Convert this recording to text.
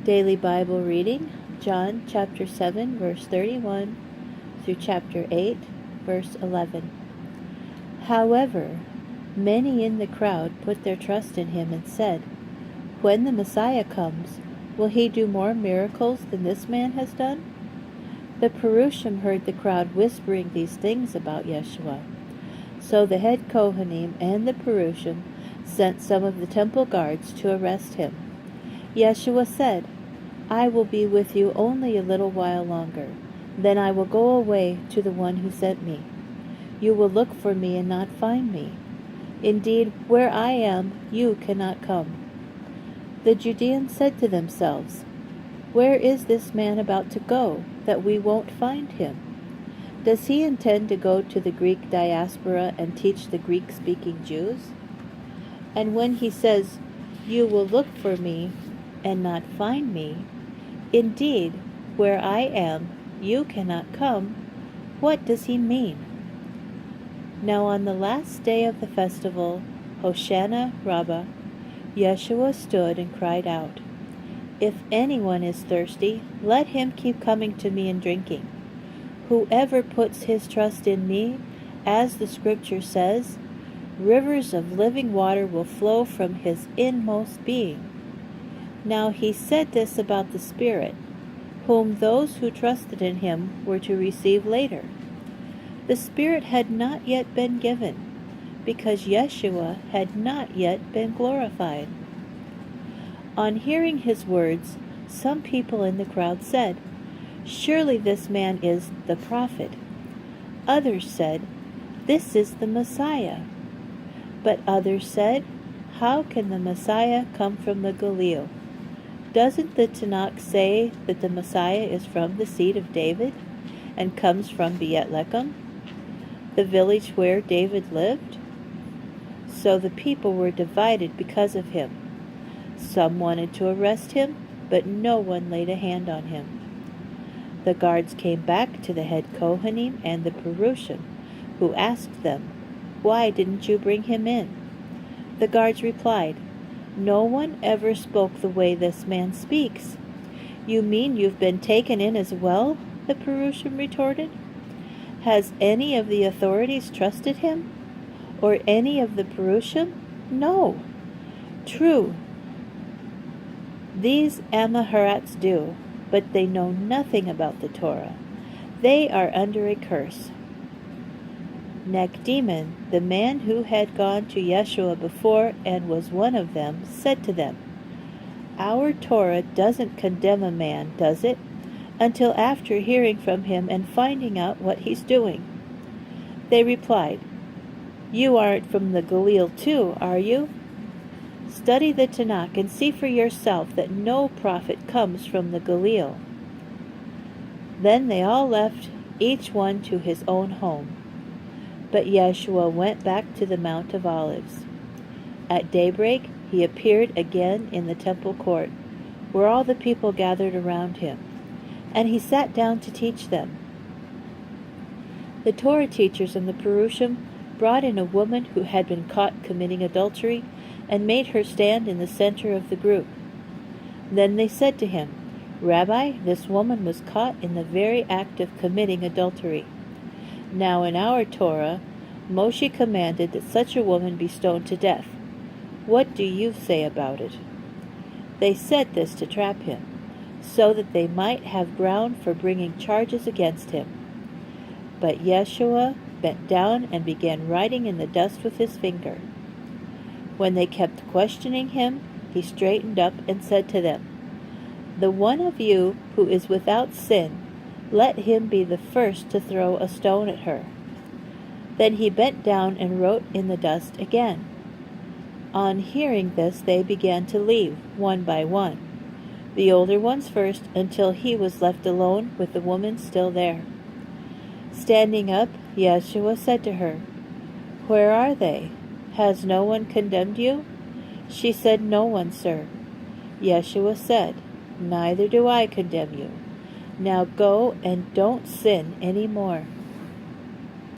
Daily Bible reading, John chapter 7, verse 31 through chapter 8, verse 11. However, many in the crowd put their trust in him and said, "When the Messiah comes, will he do more miracles than this man has done?" The Perushim heard the crowd whispering these things about Yeshua. So the head Kohanim and the Perushim sent some of the temple guards to arrest him. Yeshua said, "I will be with you only a little while longer. Then I will go away to the one who sent me. You will look for me and not find me. Indeed, where I am, you cannot come." The Judeans said to themselves, "Where is this man about to go, that we won't find him? Does he intend to go to the Greek diaspora and teach the Greek-speaking Jews? And when he says, 'You will look for me and not find me,' indeed, where I am, you cannot come, what does he mean?" Now on the last day of the festival, Hoshana Rabbah, Yeshua stood and cried out, "If anyone is thirsty, let him keep coming to me and drinking. Whoever puts his trust in me, as the scripture says, rivers of living water will flow from his inmost being." Now he said this about the Spirit, whom those who trusted in him were to receive later. The Spirit had not yet been given, because Yeshua had not yet been glorified. On hearing his words, some people in the crowd said, "Surely this man is the prophet." Others said, "This is the Messiah." But others said, "How can the Messiah come from the Galilee? Doesn't the Tanakh say that the Messiah is from the seed of David and comes from Beit-Lechem, the village where David lived?" So the people were divided because of him. Some wanted to arrest him, but no one laid a hand on him. The guards came back to the head Kohanim and the Perushim, who asked them, "Why didn't you bring him in?" The guards replied, "No one ever spoke the way this man speaks." "You mean you've been taken in as well?" the Perushim retorted. "Has any of the authorities trusted him? Or any of the Perushim? No." "True, these Amahorats do, but they know nothing about the Torah. They are under a curse." Nakdeman, the man who had gone to Yeshua before and was one of them, said to them, "Our Torah doesn't condemn a man, does it, until after hearing from him and finding out what he's doing?" They replied, "You aren't from the Galilee too, are you? Study the Tanakh and see for yourself that no prophet comes from the Galilee." Then they all left, each one to his own home. But Yeshua went back to the Mount of Olives. At daybreak he appeared again in the temple court, where all the people gathered around him, and he sat down to teach them. The Torah teachers and the Perushim brought in a woman who had been caught committing adultery and made her stand in the center of the group. Then they said to him, "Rabbi, this woman was caught in the very act of committing adultery. Now in our Torah, Moshe commanded that such a woman be stoned to death. What do you say about it?" They said this to trap him, so that they might have ground for bringing charges against him. But Yeshua bent down and began writing in the dust with his finger. When they kept questioning him, he straightened up and said to them, "The one of you who is without sin, let him be the first to throw a stone at her." Then he bent down and wrote in the dust again. On hearing this, they began to leave, one by one, the older ones first, until he was left alone with the woman still there. Standing up, Yeshua said to her, "Where are they? Has no one condemned you?" She said, "No one, sir." Yeshua said, "Neither do I condemn you. Now go and don't sin any more."